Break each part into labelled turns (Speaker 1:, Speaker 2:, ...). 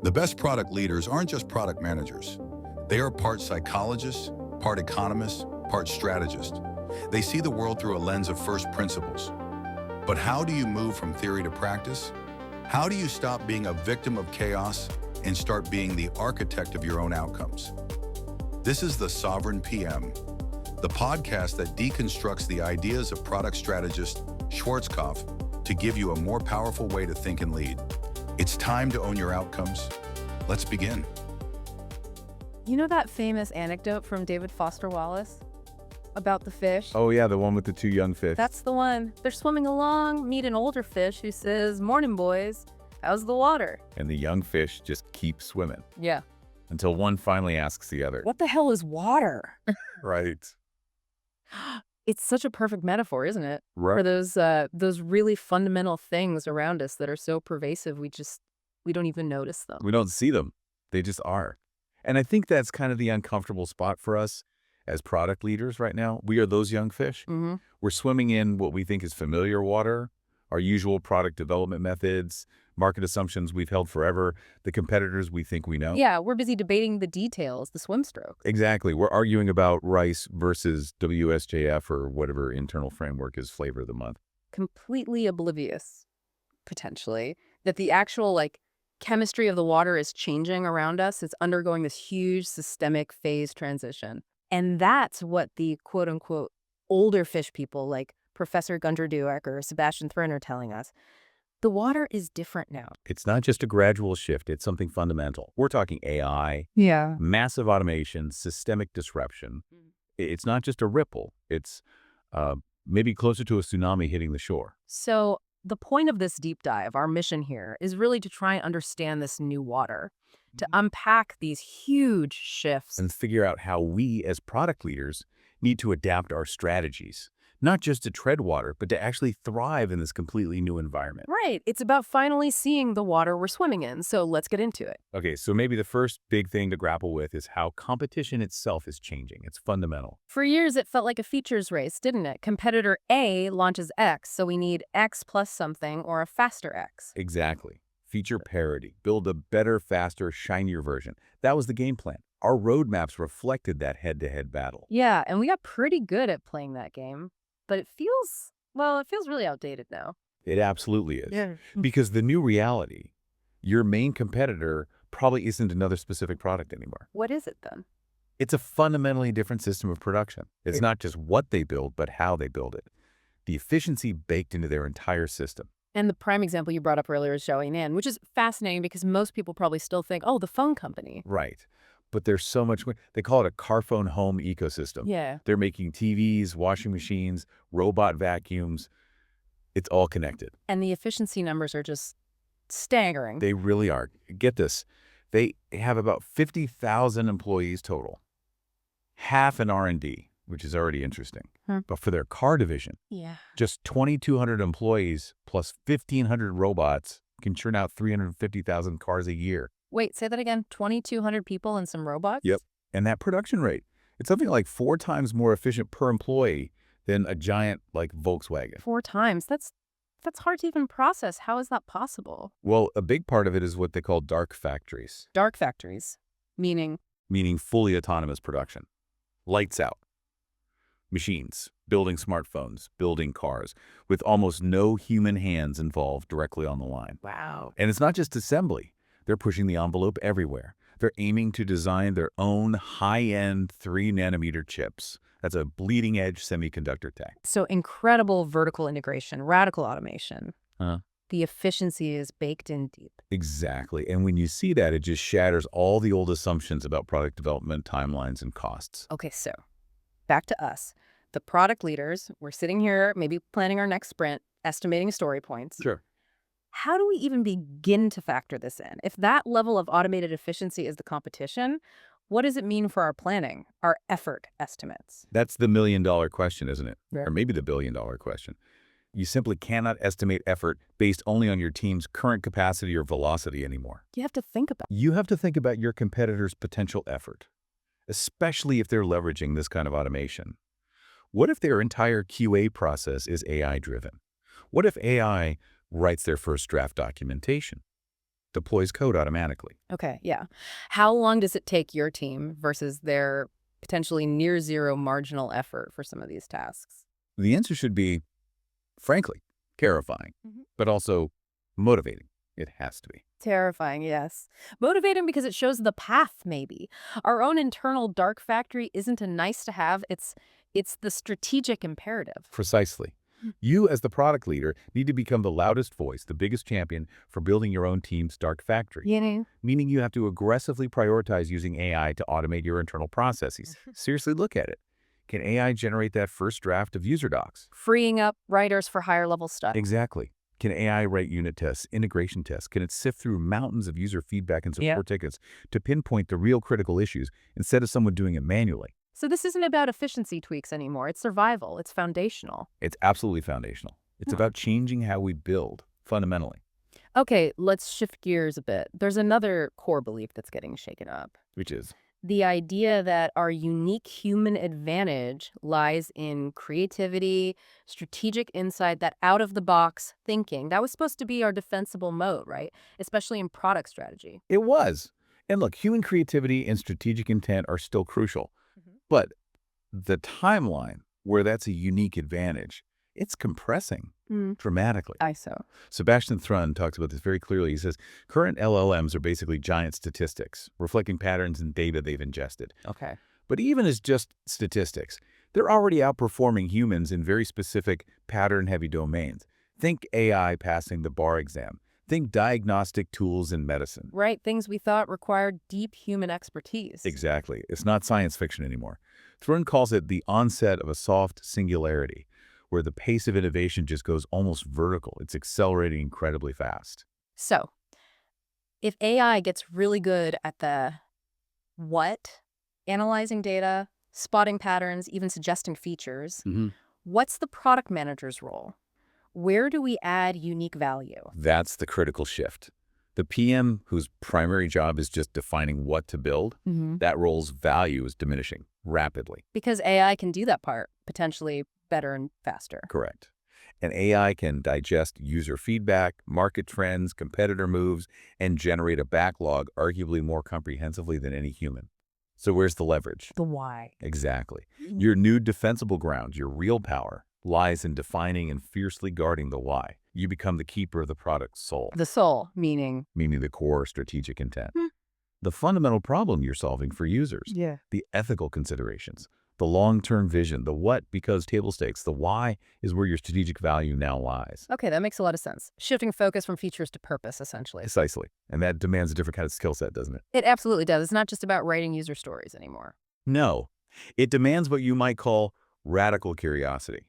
Speaker 1: The best product leaders aren't just product managers. They are part psychologists, part economists, part strategists. They see the world through a lens of first principles. But how do you move from theory to practice? How do you stop being a victim of chaos and start being the architect of your own outcomes? This is the Sovereign PM, the podcast that deconstructs the ideas of product strategist Schwarzkopf to give you a more powerful way to think and lead. It's time to own your outcomes. Let's begin.
Speaker 2: You know that famous anecdote from David Foster Wallace about the fish?
Speaker 3: Oh yeah, the one with the two young fish.
Speaker 2: That's the one. They're swimming along, meet an older fish who says, "Morning, boys. How's the water?"
Speaker 3: And the young fish just keep swimming
Speaker 2: Yeah.
Speaker 3: until one finally asks the other.
Speaker 2: What the hell is water?
Speaker 3: Right.
Speaker 2: It's such a perfect metaphor, isn't it?
Speaker 3: Right.
Speaker 2: For those really fundamental things around us that are so pervasive, we don't even notice them.
Speaker 3: We don't see them. They just are. And I think that's kind of the uncomfortable spot for us as product leaders right now. We are those young fish.
Speaker 2: Mm-hmm.
Speaker 3: We're swimming in what we think is familiar water, our usual product development methods, market assumptions we've held forever, the competitors we think we know.
Speaker 2: Yeah, we're busy debating the details, the swim stroke.
Speaker 3: Exactly. We're arguing about rice versus WSJF or whatever internal framework is flavor of the month.
Speaker 2: Completely oblivious, potentially, that the actual, chemistry of the water is changing around us. It's undergoing this huge systemic phase transition. And that's what the quote-unquote older fish people like Professor Gunter Dueck or Sebastian Thrun are telling us. The water is different now.
Speaker 3: It's not just a gradual shift. It's something fundamental. We're talking AI,
Speaker 2: Yeah.
Speaker 3: massive automation, systemic disruption. It's not just a ripple. It's maybe closer to a tsunami hitting the shore.
Speaker 2: So the point of this deep dive, our mission here, is really to try and understand this new water, to unpack these huge shifts.
Speaker 3: And figure out how we as product leaders need to adapt our strategies, not just to tread water, but to actually thrive in this completely new environment.
Speaker 2: Right. It's about finally seeing the water we're swimming in. So let's get into it.
Speaker 3: Okay, so maybe the first big thing to grapple with is how competition itself is changing. It's fundamental.
Speaker 2: For years, it felt like a features race, didn't it? Competitor A launches X, so we need X plus something or a faster X.
Speaker 3: Exactly. Feature parity. Build a better, faster, shinier version. That was the game plan. Our roadmaps reflected that head-to-head battle.
Speaker 2: Yeah, and we got pretty good at playing that game. But it feels really outdated now.
Speaker 3: It absolutely is.
Speaker 2: Yeah.
Speaker 3: Because the new reality, your main competitor probably isn't another specific product anymore.
Speaker 2: What is it then?
Speaker 3: It's a fundamentally different system of production. It's not just what they build, but how they build it. The efficiency baked into their entire system.
Speaker 2: And the prime example you brought up earlier is Xiaoyan, which is fascinating because most people probably still think, oh, the phone company.
Speaker 3: Right. But there's so much, they call it a car phone home ecosystem.
Speaker 2: Yeah.
Speaker 3: They're making TVs, washing machines, robot vacuums. It's all connected.
Speaker 2: And the efficiency numbers are just staggering.
Speaker 3: They really are. Get this. They have about 50,000 employees total. Half in R&D, which is already interesting. But for their car division,
Speaker 2: Yeah.
Speaker 3: just 2,200 employees plus 1,500 robots can churn out 350,000 cars a year.
Speaker 2: Wait, say that again. 2,200 people and some robots?
Speaker 3: Yep. And that production rate, it's something like 4 times more efficient per employee than a giant like Volkswagen.
Speaker 2: 4 times. That's hard to even process. How is that possible?
Speaker 3: Well, a big part of it is what they call dark factories,
Speaker 2: Dark factories, meaning
Speaker 3: meaning fully autonomous production. Lights out. Machines, building smartphones, building cars, with almost no human hands involved directly on the line.
Speaker 2: wow.
Speaker 3: And it's not just assembly. They're pushing the envelope everywhere. They're aiming to design their own high-end 3-nanometer chips. That's a bleeding-edge semiconductor tech.
Speaker 2: So incredible vertical integration, radical automation.
Speaker 3: Huh?
Speaker 2: The efficiency is baked in deep.
Speaker 3: Exactly. And when you see that, it just shatters all the old assumptions about product development, timelines, and costs.
Speaker 2: Okay, so back to us. The product leaders, we're sitting here, maybe planning our next sprint, estimating story points.
Speaker 3: Sure.
Speaker 2: How do we even begin to factor this in? If that level of automated efficiency is the competition, what does it mean for our planning, our effort estimates?
Speaker 3: That's the million-dollar question, isn't it?
Speaker 2: Yeah.
Speaker 3: Or maybe the billion-dollar question. You simply cannot estimate effort based only on your team's current capacity or velocity anymore.
Speaker 2: You have to think about it.
Speaker 3: You have to think about your competitor's potential effort, especially if they're leveraging this kind of automation. What if their entire QA process is AI-driven? What if AI writes their first draft documentation? deploys code automatically.
Speaker 2: Okay, yeah. How long does it take your team versus their potentially near zero marginal effort for some of these tasks?
Speaker 3: The answer should be, frankly, terrifying,
Speaker 2: Mhm.
Speaker 3: but also motivating. It has to be.
Speaker 2: Terrifying, yes. Motivating because it shows the path, maybe. Our own internal dark factory isn't a nice to have, it's the strategic imperative.
Speaker 3: Precisely. You, as the product leader, need to become the loudest voice, the biggest champion for building your own team's dark factory.
Speaker 2: You know?
Speaker 3: Meaning you have to aggressively prioritize using AI to automate your internal processes. Seriously, look at it. Can AI generate that first draft of user docs?
Speaker 2: Freeing up writers for higher level stuff.
Speaker 3: Exactly. Can AI write unit tests, integration tests? Can it sift through mountains of user feedback and support tickets to pinpoint the real critical issues instead of someone doing it manually?
Speaker 2: So this isn't about efficiency tweaks anymore. It's survival. It's foundational.
Speaker 3: It's absolutely foundational. It's about changing how we build, fundamentally.
Speaker 2: Okay, let's shift gears a bit. There's another core belief that's getting shaken up.
Speaker 3: Which is,
Speaker 2: The idea that our unique human advantage lies in creativity, strategic insight, that out-of-the-box thinking. That was supposed to be our defensible moat, right? Especially in product strategy.
Speaker 3: it was. And look, human creativity and strategic intent are still crucial. But the timeline where that's a unique advantage, it's compressing dramatically.
Speaker 2: ISO.
Speaker 3: Sebastian Thrun talks about this very clearly. He says, current LLMs are basically giant statistics, reflecting patterns in data they've ingested.
Speaker 2: Okay.
Speaker 3: But even as just statistics, they're already outperforming humans in very specific pattern-heavy domains. Think AI passing the bar exam. Think diagnostic tools in medicine.
Speaker 2: Right, things we thought required deep human expertise.
Speaker 3: Exactly. It's not science fiction anymore. Thrun calls it the onset of a soft singularity, where the pace of innovation just goes almost vertical. It's accelerating incredibly fast.
Speaker 2: So, if AI gets really good at the what, analyzing data, spotting patterns, even suggesting features, what's the product manager's role? Where do we add unique value?
Speaker 3: That's the critical shift. The PM, whose primary job is just defining what to build, that role's value is diminishing rapidly.
Speaker 2: Because AI can do that part, potentially better and faster.
Speaker 3: Correct. And AI can digest user feedback, market trends, competitor moves, and generate a backlog arguably more comprehensively than any human. So where's the leverage?
Speaker 2: The why.
Speaker 3: Exactly. Your new defensible ground, your real power, lies in defining and fiercely guarding the why. You become the keeper of the product's soul.
Speaker 2: The soul, meaning?
Speaker 3: Meaning the core strategic intent. The fundamental problem you're solving for users.
Speaker 2: Yeah.
Speaker 3: The ethical considerations. The long-term vision. The what because table stakes. The why is where your strategic value now lies.
Speaker 2: Okay, that makes a lot of sense. Shifting focus from features to purpose, essentially.
Speaker 3: Precisely. And that demands a different kind of skill set, doesn't it?
Speaker 2: It absolutely does. It's not just about writing user stories anymore.
Speaker 3: No. It demands what you might call radical curiosity.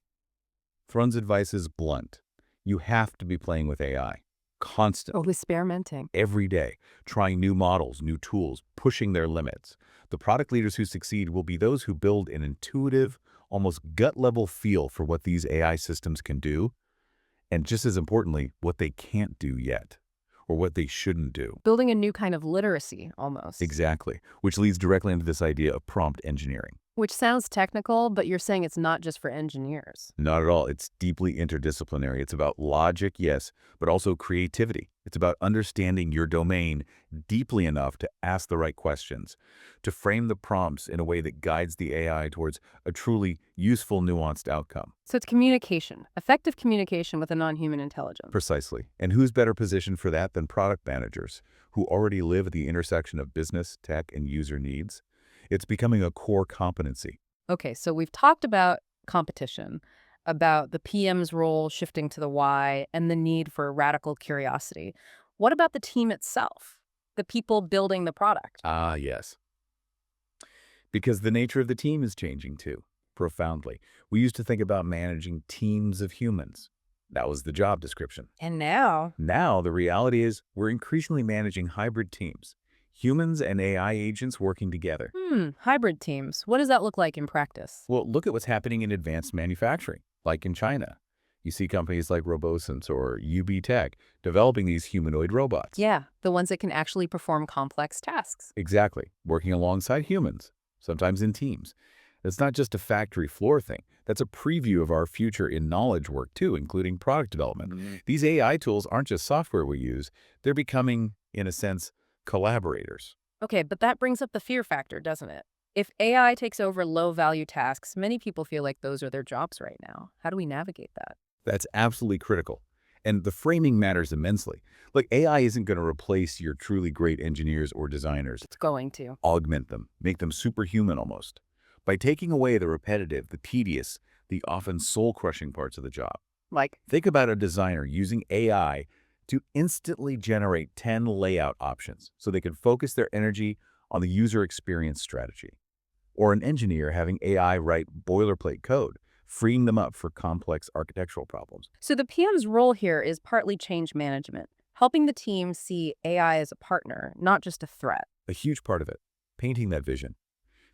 Speaker 3: Thrun's advice is blunt. You have to be playing with AI. Constantly.
Speaker 2: Experimenting.
Speaker 3: Every day. Trying new models, new tools, pushing their limits. The product leaders who succeed will be those who build an intuitive, almost gut-level feel for what these AI systems can do, and just as importantly, what they can't do yet, or what they shouldn't do.
Speaker 2: Building a new kind of literacy, almost.
Speaker 3: Exactly, which leads directly into this idea of prompt engineering.
Speaker 2: Which sounds technical, but you're saying it's not just for engineers.
Speaker 3: Not at all. It's deeply interdisciplinary. It's about logic, yes, but also creativity. It's about understanding your domain deeply enough to ask the right questions, to frame the prompts in a way that guides the AI towards a truly useful, nuanced outcome.
Speaker 2: So it's communication, effective communication with a non-human intelligence.
Speaker 3: Precisely. And who's better positioned for that than product managers, who already live at the intersection of business, tech, and user needs? It's becoming a core competency.
Speaker 2: Okay, so we've talked about competition, about the PM's role shifting to the why, and the need for radical curiosity. What about the team itself? The people building the product?
Speaker 3: Ah, yes. Because the nature of the team is changing too, profoundly. We used to think about managing teams of humans. That was the job description.
Speaker 2: And now?
Speaker 3: Now, the reality is we're increasingly managing hybrid teams. Humans and AI agents working together.
Speaker 2: Hybrid teams. What does that look like in practice?
Speaker 3: Well, look at what's happening in advanced manufacturing, like in China. You see companies like Robosense or UB Tech developing these humanoid robots.
Speaker 2: Yeah, the ones that can actually perform complex tasks.
Speaker 3: Exactly, working alongside humans, sometimes in teams. It's not just a factory floor thing. That's a preview of our future in knowledge work too, including product development. These AI tools aren't just software we use. They're becoming in a sense, collaborators.
Speaker 2: Okay, but that brings up the fear factor, doesn't it? If AI takes over low-value tasks, many people feel like those are their jobs right now. How do we navigate that?
Speaker 3: That's absolutely critical. And the framing matters immensely. Like, AI isn't going to replace your truly great engineers or designers.
Speaker 2: It's going to.
Speaker 3: Augment them, make them superhuman almost, by taking away the repetitive, the tedious, the often soul-crushing parts of the job.
Speaker 2: Like,
Speaker 3: Think about a designer using AI to instantly generate 10 layout options so they can focus their energy on the user experience strategy. Or an engineer having AI write boilerplate code, freeing them up for complex architectural problems.
Speaker 2: so the PM's role here is partly change management, helping the team see AI as a partner, not just a threat.
Speaker 3: A huge part of it, painting that vision,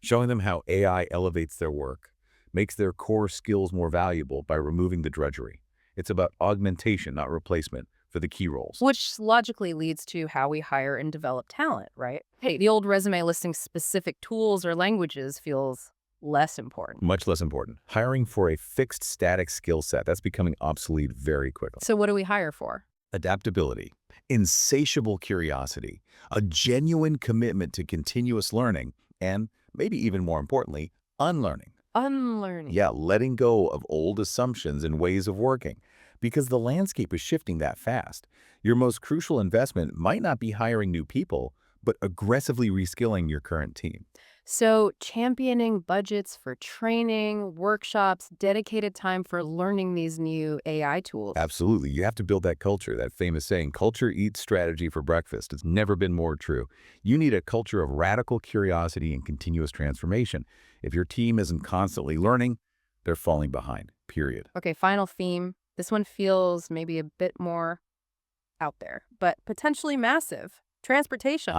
Speaker 3: showing them how AI elevates their work, makes their core skills more valuable by removing the drudgery. It's about augmentation, not replacement, for the key roles.
Speaker 2: Which logically leads to how we hire and develop talent, right? Hey, the old resume listing specific tools or languages feels less important.
Speaker 3: Much less important. Hiring for a fixed static skill set, that's becoming obsolete very quickly.
Speaker 2: So what do we hire for?
Speaker 3: Adaptability, insatiable curiosity, a genuine commitment to continuous learning, and maybe even more importantly, unlearning.
Speaker 2: Unlearning.
Speaker 3: Yeah, letting go of old assumptions and ways of working, because the landscape is shifting that fast. Your most crucial investment might not be hiring new people, but aggressively reskilling your current team.
Speaker 2: So championing budgets for training, workshops, dedicated time for learning these new AI tools.
Speaker 3: Absolutely. You have to build that culture, that famous saying, culture eats strategy for breakfast. It's never been more true. You need a culture of radical curiosity and continuous transformation. If your team isn't constantly learning, they're falling behind, period.
Speaker 2: Okay, final theme. This one feels maybe a bit more out there, but potentially massive. Transportation.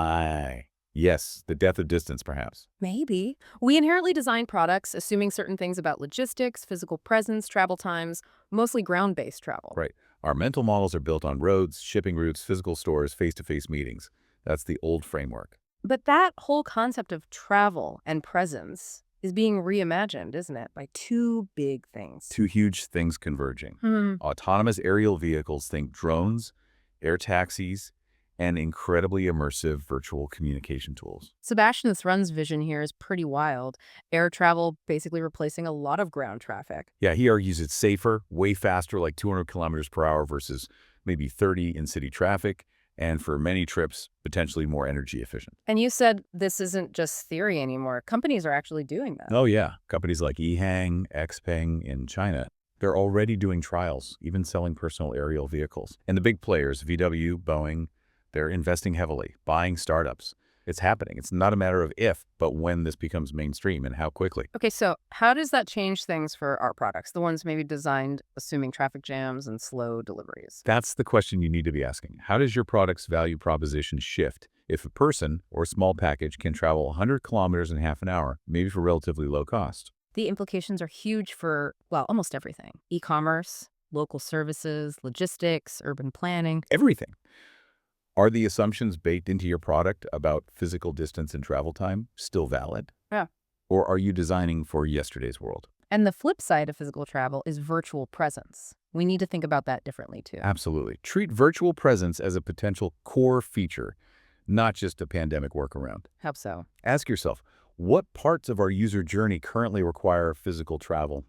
Speaker 3: Yes, the death of distance, perhaps.
Speaker 2: Maybe. We inherently design products assuming certain things about logistics, physical presence, travel times, mostly ground-based travel.
Speaker 3: Right. Our mental models are built on roads, shipping routes, physical stores, face-to-face meetings. That's the old framework.
Speaker 2: But that whole concept of travel and presence is being reimagined, isn't it, by two big things.
Speaker 3: Two huge things converging.
Speaker 2: Hmm.
Speaker 3: Autonomous aerial vehicles, think drones, air taxis, and incredibly immersive virtual communication tools.
Speaker 2: Sebastian Thrun's vision here is pretty wild. Air travel basically replacing a lot of ground traffic.
Speaker 3: Yeah, he argues it's safer, way faster, like 200 kilometers per hour versus maybe 30 in city traffic, and for many trips, potentially more energy efficient.
Speaker 2: And you said this isn't just theory anymore. Companies are actually doing that.
Speaker 3: Oh yeah, companies like EHang, Xpeng in China, they're already doing trials, even selling personal aerial vehicles. And the big players, VW, Boeing, they're investing heavily, buying startups. It's happening. It's not a matter of if, but when this becomes mainstream and how quickly.
Speaker 2: Okay, so how does that change things for our products, the ones maybe designed assuming traffic jams and slow deliveries?
Speaker 3: That's the question you need to be asking. How does your product's value proposition shift if a person or small package can travel 100 kilometers in half an hour, maybe for relatively low cost?
Speaker 2: The implications are huge for, well, almost everything. E-commerce, local services, logistics, urban planning.
Speaker 3: Everything. Are the assumptions baked into your product about physical distance and travel time still valid?
Speaker 2: Yeah.
Speaker 3: Or are you designing for yesterday's world?
Speaker 2: And the flip side of physical travel is virtual presence. We need to think about that differently, too.
Speaker 3: Absolutely. Treat virtual presence as a potential core feature, not just a pandemic workaround.
Speaker 2: How so?
Speaker 3: Ask yourself, what parts of our user journey currently require physical travel?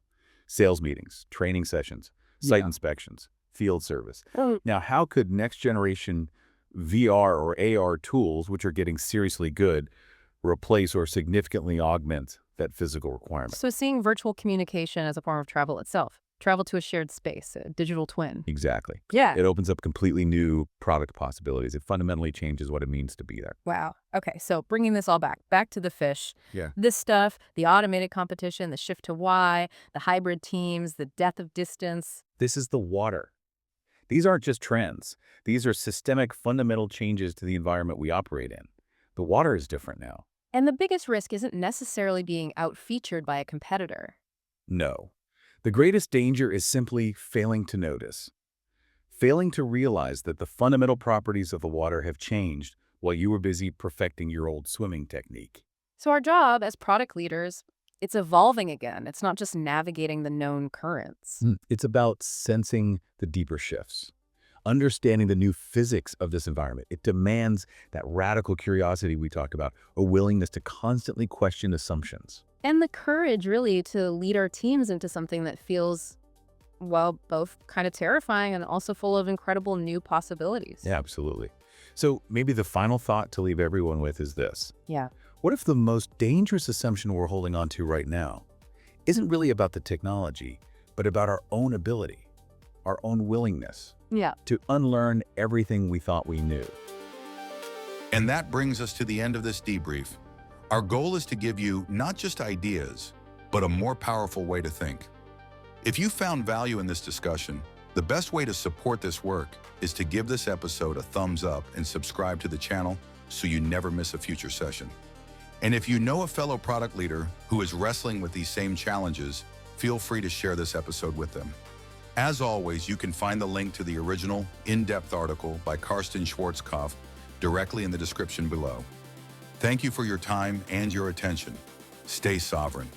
Speaker 3: Sales meetings, training sessions, site inspections, field service. Now, how could next generation VR or AR tools, which are getting seriously good, replace or significantly augment that physical requirement?
Speaker 2: So seeing virtual communication as a form of travel itself, travel to a shared space, a digital twin.
Speaker 3: Exactly.
Speaker 2: Yeah.
Speaker 3: It opens up completely new product possibilities. It fundamentally changes what it means to be there.
Speaker 2: Wow. Okay, so bringing this all back to the fish.
Speaker 3: Yeah.
Speaker 2: This stuff, the automated competition, the shift to Y, the hybrid teams, the death of distance.
Speaker 3: This is the water. These aren't just trends. These are systemic, fundamental changes to the environment we operate in. The water is different now.
Speaker 2: And the biggest risk isn't necessarily being out-featured by a competitor.
Speaker 3: No. The greatest danger is simply failing to notice. Failing to realize that the fundamental properties of the water have changed while you were busy perfecting your old swimming technique.
Speaker 2: So our job as product leaders, it's evolving again. It's not just navigating the known currents.
Speaker 3: It's about sensing the deeper shifts, understanding the new physics of this environment. It demands that radical curiosity we talked about, a willingness to constantly question assumptions.
Speaker 2: And the courage, really, to lead our teams into something that feels, well, both kind of terrifying and also full of incredible new possibilities.
Speaker 3: Yeah, absolutely. So maybe the final thought to leave everyone with is this.
Speaker 2: Yeah.
Speaker 3: What if the most dangerous assumption we're holding on to right now isn't really about the technology, but about our own ability, our own willingness
Speaker 2: Yeah.
Speaker 3: to unlearn everything we thought we knew?
Speaker 1: And that brings us to the end of this debrief. Our goal is to give you not just ideas, but a more powerful way to think. If you found value in this discussion, the best way to support this work is to give this episode a thumbs up and subscribe to the channel so you never miss a future session. And if you know a fellow product leader who is wrestling with these same challenges, feel free to share this episode with them. As always, you can find the link to the original in-depth article by Karsten Schwarzkopf directly in the description below. Thank you for your time and your attention. Stay sovereign.